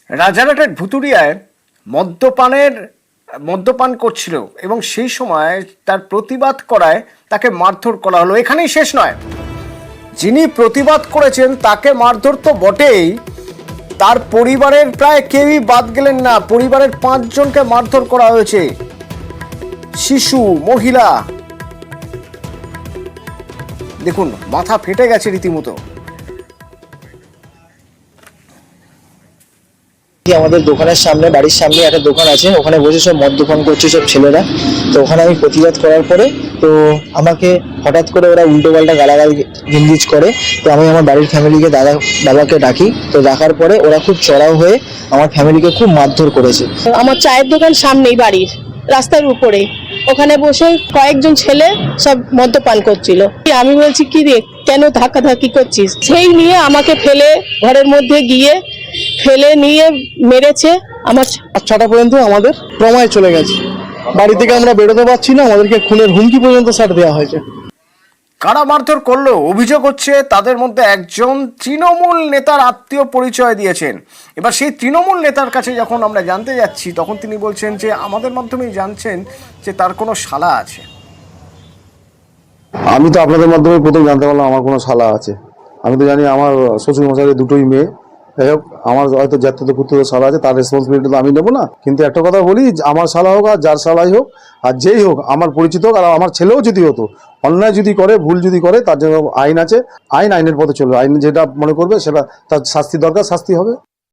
রাজারহাটের ভুতুড়িয়ায় মদ্যপান করছিল এবং সেই সময় তার প্রতিবাদ করায় তাকে মারধর করা হলো। এখানেই শেষ নয়, যিনি প্রতিবাদ করেছেন তাকে মারধর তো বটেই, তার পরিবারের প্রায় কেউই বাদ গেলেন না। পরিবারের 5 জনকে মারধর করা হয়েছে, শিশু, মহিলা। দেখুন, মাথা ফেটে গেছে রীতিমতো। আমাদের দোকানের সামনে, বাড়ির সামনে একটা দোকান আছে, ওখানে বসে সব মদ্যপান করছে সব ছেলেরা। তো ওখানে আমি প্রতিবাদ করার পরে তো আমাকে হঠাৎ করে ওরা উল্টো পাল্টা গালাগালি গিঞ্জিজ করে। তো আমি আমার বাড়ির ফ্যামিলিকে বাবাকে ডাকি। তো ডাকার পরে ওরা খুব চড়াও হয়ে আমার ফ্যামিলিকে খুব মারধর করেছে। আমার চায়ের দোকান সামনেই বাড়ির, রাস্তার উপরে, ওখানে বসে কয়েকজন ছেলে সব মদ্যপান করছিল। আমি বলছি, কি রে, কেন ধাক্কাধাক্কি করছিস? সেই নিয়ে আমাকে ফেলে ঘরের মধ্যে গিয়ে ফেলে নিয়ে মেরেছে। আমার 6টা পর্যন্ত আমাদের প্রমায় চলে গেছে, বাড়ি থেকে আমরা বেরোতে পারছি না, আমাদেরকে খুনের হুমকি পর্যন্ত ছাড় দেওয়া হয়েছে। কারা মারধর করলো অভিযোগ হচ্ছে তাদের মধ্যে একজন তৃণমূল নেতার আত্মীয় পরিচয় দিয়েছেন। এবার সেই তৃণমূল নেতার কাছে যখন আমরা জানতে যাচ্ছি, তখন তিনি বলছেন যে আমাদের মাধ্যমেই জানছেন যে তার কোনো শালা আছে। আমি তো আপনাদের মাধ্যমে প্রথম জানতে পারলাম আমার কোনো শালা আছে। আমি তো জানি আমার শ্বশুর মশাইয়ের 2টোই মেয়ে। যাই হোক, আমার হয়তো যার তো পুত্র শালা আছে, তার রেসপন্সিবিলিটি তো আমি নেবো না। কিন্তু একটা কথা বলি, আমার শালা হোক আর যার শালাই হোক আর যেই হোক, আমার পরিচিত হোক, আর আমার ছেলেও যদি হতো, অন্যায় যদি করে, ভুল যদি করে, তার জন্য আইন আছে, আইনের পথে চলবে। আইন যেটা মনে করবে সেটা, তার শাস্তি দরকার, শাস্তি হবে।